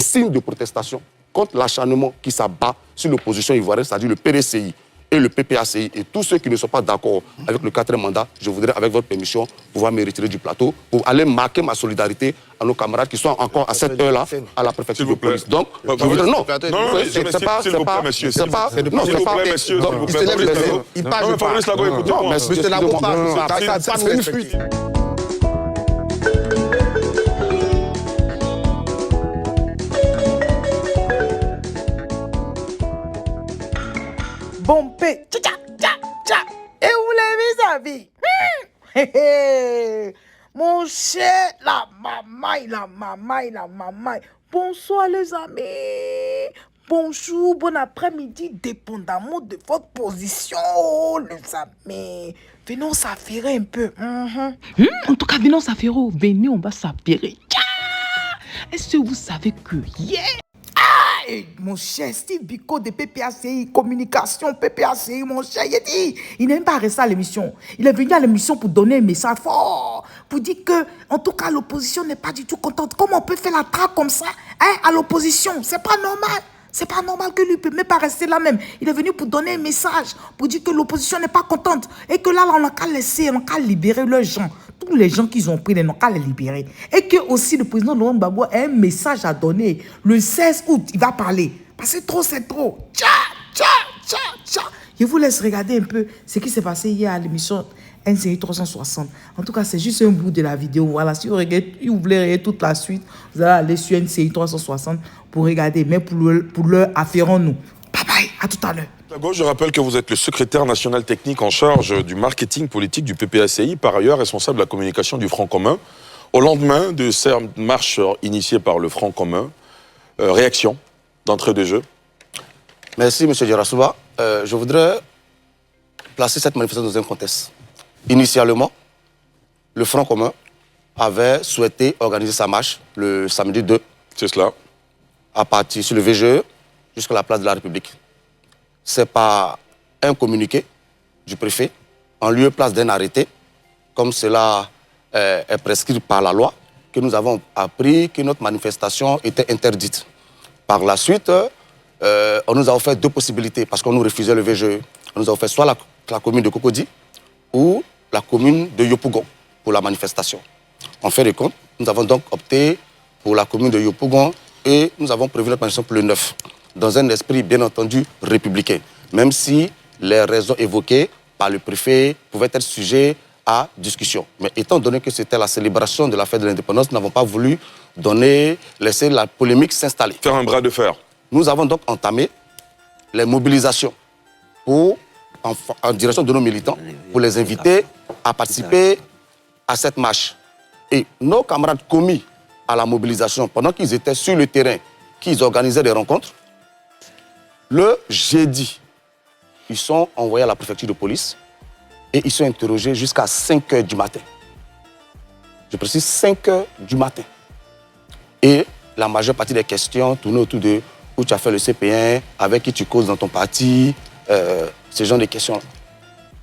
signe de protestation contre l'acharnement qui s'abat sur l'opposition ivoirienne, c'est-à-dire le PDCI et le PPACI et tous ceux qui ne sont pas d'accord avec le 4e mandat, je voudrais, avec votre permission, pouvoir me retirer du plateau pour aller marquer ma solidarité à nos camarades qui sont encore à cette heure-là à la préfecture de police. Donc, je voudrais... Non, c'est pas... S'il vous plaît, monsieur. C'est pas... Non, c'est pas... Monsieur, il parle, non, Fabrice Lago, écoutez-moi. Monsieur Lago parle, c'est une fuite. Bompé, tcha tcha tcha. Et vous l'avez vu, sa vie. Mon cher, la maman. Bonsoir les amis. Bonjour, bon après-midi, dépendamment de votre position, les amis. Venons s'affairer un peu. En tout cas, venons s'affairer. Venez, on va s'affairer. Est-ce que vous savez que hier... Hey, mon cher Steve Biko de PPACI, communication PPACI, mon cher, il n'est même pas resté à l'émission. Il est venu à l'émission pour donner un message fort, pour dire que, en tout cas, l'opposition n'est pas du tout contente. Comment on peut faire la traque comme ça, à l'opposition? C'est pas normal. C'est pas normal que lui ne peut même pas rester là même. Il est venu pour donner un message, pour dire que l'opposition n'est pas contente. Et que là, on n'a qu'à laisser, on n'a qu'à libérer leurs gens. Tous les gens qu'ils ont pris, ils n'ont qu'à les libérer. Et que aussi le président Laurent Gbagbo a un message à donner. Le 16 août, il va parler. Parce que trop, c'est trop. Tcha. Je vous laisse regarder un peu ce qui s'est passé hier à l'émission NCI 360. En tout cas, c'est juste un bout de la vidéo. Voilà, si vous voulez regarder toute la suite, vous allez aller sur NCI 360 pour regarder. Mais pour l'heure, affairons-nous. Bye bye, à tout à l'heure. À gauche, je rappelle que vous êtes le secrétaire national technique en charge du marketing politique du PPACI, par ailleurs responsable de la communication du Front commun. Au lendemain de cette marche initiée par le Front commun, réaction d'entrée de jeu. Merci, M. Djerasouba. Je voudrais placer cette manifestation dans un contexte. Initialement, le Front commun avait souhaité organiser sa marche le samedi 2. C'est cela. À partir sur le VGE jusqu'à la place de la République. C'est par un communiqué du préfet, en lieu et place d'un arrêté, comme cela est prescrit par la loi, que nous avons appris que notre manifestation était interdite. Par la suite, on nous a offert deux possibilités, parce qu'on nous refusait le VGE. On nous a offert soit la commune de Cocody ou la commune de Yopougon pour la manifestation. En fin de compte, nous avons donc opté pour la commune de Yopougon et nous avons prévu notre manifestation pour le 9, dans un esprit bien entendu républicain, même si les raisons évoquées par le préfet pouvaient être sujets à discussion. Mais étant donné que c'était la célébration de la fête de l'indépendance, nous n'avons pas voulu laisser la polémique s'installer. Faire un bras de fer. Nous avons donc entamé les mobilisations en direction de nos militants pour les inviter à participer à cette marche. Et nos camarades commis à la mobilisation, pendant qu'ils étaient sur le terrain, qu'ils organisaient des rencontres, le jeudi, ils sont envoyés à la préfecture de police et ils sont interrogés jusqu'à 5 h du matin. Je précise 5 h du matin. Et la majeure partie des questions tournaient autour de où tu as fait le CP1, avec qui tu causes dans ton parti, ce genre de questions.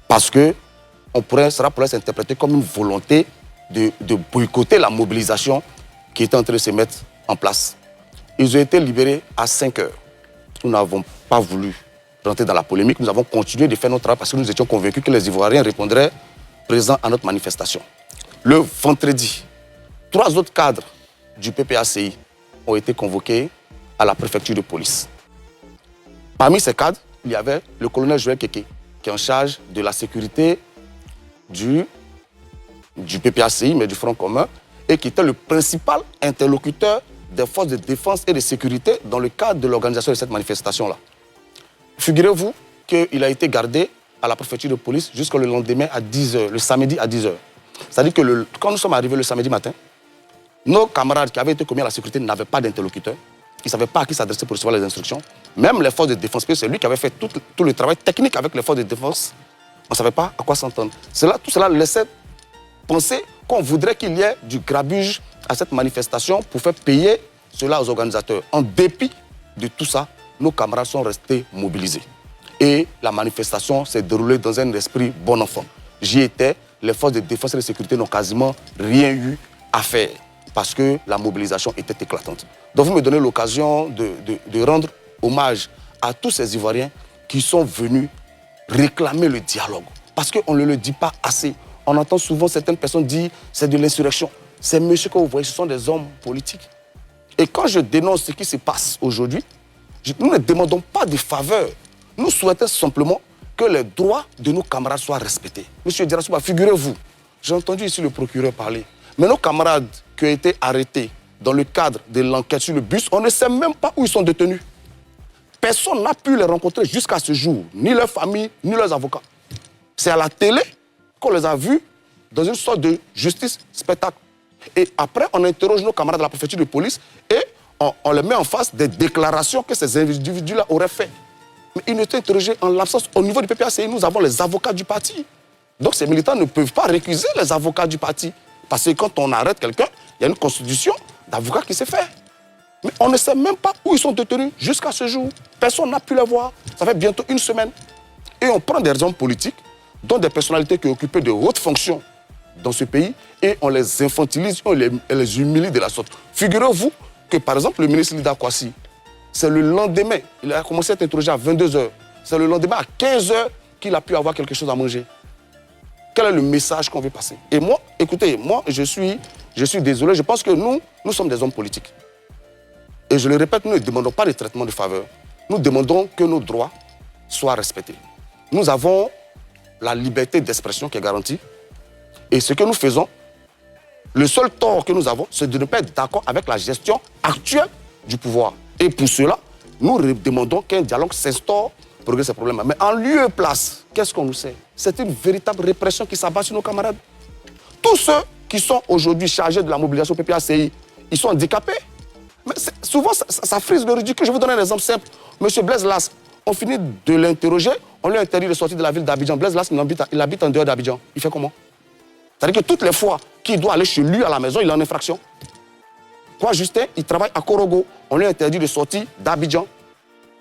Parce que cela pourrait s'interpréter comme une volonté de boycotter la mobilisation qui était en train de se mettre en place. Ils ont été libérés à 5 h. Nous n'avons pas voulu rentrer dans la polémique. Nous avons continué de faire notre travail parce que nous étions convaincus que les Ivoiriens répondraient présents à notre manifestation. Le vendredi, 3 autres cadres du PPACI ont été convoqués à la préfecture de police. Parmi ces cadres, il y avait le colonel Joël Keke, qui est en charge de la sécurité du PPACI, mais du Front commun, et qui était le principal interlocuteur des forces de défense et de sécurité dans le cadre de l'organisation de cette manifestation-là. Figurez-vous qu'il a été gardé à la préfecture de police jusqu'au lendemain à 10 h, le samedi à 10 h. C'est-à-dire que quand nous sommes arrivés le samedi matin, nos camarades qui avaient été commis à la sécurité n'avaient pas d'interlocuteur. Ils ne savaient pas à qui s'adresser pour recevoir les instructions. Même les forces de défense, c'est lui qui avait fait tout le travail technique avec les forces de défense. On ne savait pas à quoi s'entendre. Tout cela laissait penser qu'on voudrait qu'il y ait du grabuge à cette manifestation pour faire payer cela aux organisateurs. En dépit de tout ça, nos camarades sont restés mobilisés. Et la manifestation s'est déroulée dans un esprit bon enfant. J'y étais, les forces de défense et de sécurité n'ont quasiment rien eu à faire parce que la mobilisation était éclatante. Donc vous me donnez l'occasion de rendre hommage à tous ces Ivoiriens qui sont venus réclamer le dialogue. Parce qu'on ne le dit pas assez. On entend souvent certaines personnes dire c'est de l'insurrection. Ces messieurs que vous voyez, ce sont des hommes politiques. Et quand je dénonce ce qui se passe aujourd'hui, nous ne demandons pas de faveur. Nous souhaitons simplement que les droits de nos camarades soient respectés. Monsieur Djarassouba, figurez-vous, j'ai entendu ici le procureur parler, mais nos camarades qui ont été arrêtés dans le cadre de l'enquête sur le bus, on ne sait même pas où ils sont détenus. Personne n'a pu les rencontrer jusqu'à ce jour, ni leur famille, ni leurs avocats. C'est à la télé qu'on les a vus dans une sorte de justice spectacle. Et après, on interroge nos camarades de la préfecture de police et on les met en face des déclarations que ces individus-là auraient faites. Mais ils étaient interrogés en l'absence. Au niveau du PPACI, nous avons les avocats du parti. Donc ces militants ne peuvent pas récuser les avocats du parti. Parce que quand on arrête quelqu'un, il y a une constitution d'avocats qui s'est faite. Mais on ne sait même pas où ils sont détenus jusqu'à ce jour. Personne n'a pu les voir. Ça fait bientôt une semaine. Et on prend des hommes politiques, dont des personnalités qui occupaient de hautes fonctions dans ce pays, et on les infantilise, on les humilie de la sorte. Figurez-vous que, par exemple, le ministre Lida Kwasi, c'est le lendemain, il a commencé à être interrogé à 22h. C'est le lendemain à 15h qu'il a pu avoir quelque chose à manger. Quel est le message qu'on veut passer? Et moi, écoutez, moi, je suis désolé, je pense que nous sommes des hommes politiques. Et je le répète, nous ne demandons pas de traitement de faveur. Nous demandons que nos droits soient respectés. Nous avons la liberté d'expression qui est garantie. Et ce que nous faisons, le seul tort que nous avons, c'est de ne pas être d'accord avec la gestion actuelle du pouvoir. Et pour cela, nous demandons qu'un dialogue s'instaure pour régler ces problèmes. Mais en lieu et place, qu'est-ce qu'on nous sait? C'est une véritable répression qui s'abat sur nos camarades. Tous ceux qui sont aujourd'hui chargés de la mobilisation PPACI, ils sont handicapés. Mais souvent, ça frise le ridicule. Je vais vous donner un exemple simple. Monsieur Blaise Las, on finit de l'interroger, on lui a interdit de sortir de la ville d'Abidjan. Blaise Las, il habite en dehors d'Abidjan. Il fait comment? C'est-à-dire que toutes les fois qu'il doit aller chez lui à la maison, il est en infraction. Quoi, Justin, il travaille à Korogo. On lui a interdit de sortir d'Abidjan.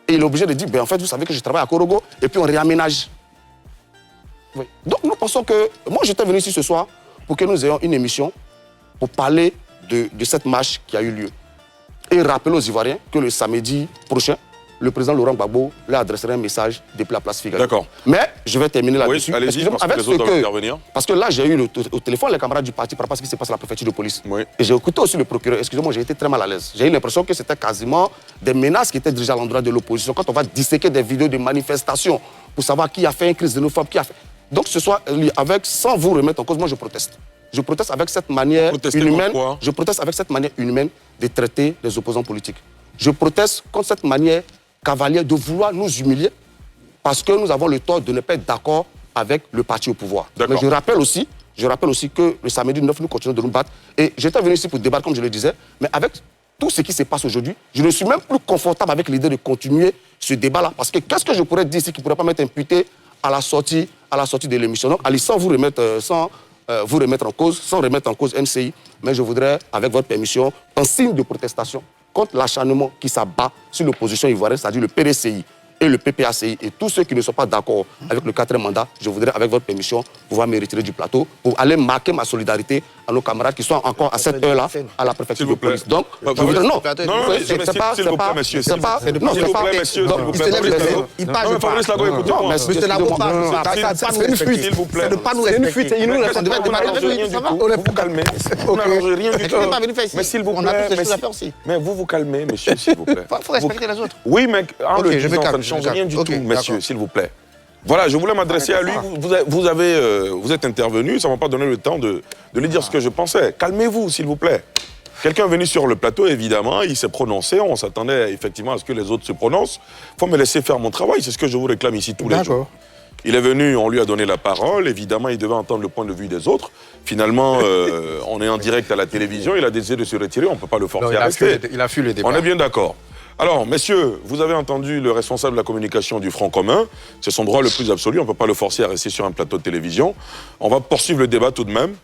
Et il est obligé de dire, ben, en fait, vous savez que je travaille à Korogo. Et puis on réaménage. Oui. Donc nous pensons que... Moi, j'étais venu ici ce soir pour que nous ayons une émission pour parler de cette marche qui a eu lieu. Et rappeler aux Ivoiriens que le samedi prochain, le président Laurent Gbagbo leur adresserait un message depuis la place Figaro. D'accord. Mais je vais terminer là-dessus. Oui, allez-y, parce que là, j'ai eu au téléphone les camarades du parti par rapport à ce qui se passe à la préfecture de police. Oui. Et j'ai écouté aussi le procureur. Excusez-moi, j'ai été très mal à l'aise. J'ai eu l'impression que c'était quasiment des menaces qui étaient dirigées à l'endroit de l'opposition. Quand on va disséquer des vidéos de manifestations pour savoir qui a fait une crise xénophobe, qui a fait... Donc ce soir, sans vous remettre en cause, moi je proteste. Je proteste avec cette manière inhumaine. Je proteste avec cette manière inhumaine de traiter les opposants politiques. Je proteste contre cette manière cavalière de vouloir nous humilier parce que nous avons le tort de ne pas être d'accord avec le parti au pouvoir. Mais je rappelle aussi que le samedi 9, nous continuons de nous battre. Et j'étais venu ici pour débattre, comme je le disais, mais avec tout ce qui se passe aujourd'hui, je ne suis même plus confortable avec l'idée de continuer ce débat-là. Parce que qu'est-ce que je pourrais dire ici qui ne pourrait pas m'être imputé à la sortie de l'émission? Donc, allez, sans vous remettre en cause, sans remettre en cause NCI, mais je voudrais, avec votre permission, en signe de protestation contre l'acharnement qui s'abat sur l'opposition ivoirienne, c'est-à-dire le PDCI et le PPACI et tous ceux qui ne sont pas d'accord avec le 4e mandat, je voudrais, avec votre permission, pouvoir me retirer du plateau pour aller marquer ma solidarité à nos camarades qui sont encore à cette heure-là à la préfecture de police. Donc, non, c'est pas... S'il vous plaît, monsieur. S'il vous plaît, monsieur. Il parle pas. Fabrice Lago, écoutez-moi. Monsieur Lago parle. C'est une fuite. S'il vous plaît. C'est de pas nous respecter. Il nous respecte. Vous vous calmez. Vous n'arrangez rien du tout. Mais s'il vous plaît, mais vous vous calmez, monsieur, s'il vous plaît. Il faut respecter les autres. Oui, mais en le disant, ça ne change rien du tout, monsieur, s'il vous plaît. Voilà, je voulais m'adresser à lui. Vous êtes intervenu, ça ne m'a pas donné le temps de lui dire ce que je pensais. Calmez-vous, s'il vous plaît. Quelqu'un est venu sur le plateau, évidemment, il s'est prononcé. On s'attendait effectivement à ce que les autres se prononcent. Il faut me laisser faire mon travail, c'est ce que je vous réclame ici tous les jours. Il est venu, on lui a donné la parole. Évidemment, il devait entendre le point de vue des autres. Finalement, on est en direct à la télévision. Il a décidé de se retirer. On ne peut pas le forcer à rester. Il a fui le débat. On est bien d'accord. Alors, messieurs, vous avez entendu le responsable de la communication du Front commun. C'est son droit le plus absolu. On ne peut pas le forcer à rester sur un plateau de télévision. On va poursuivre le débat tout de même.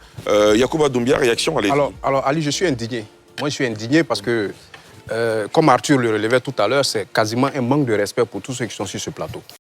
Yacouba Doumbia, réaction, allez-y. Alors, Ali, je suis indigné. Moi, je suis indigné parce que, comme Arthur le relevait tout à l'heure, c'est quasiment un manque de respect pour tous ceux qui sont sur ce plateau.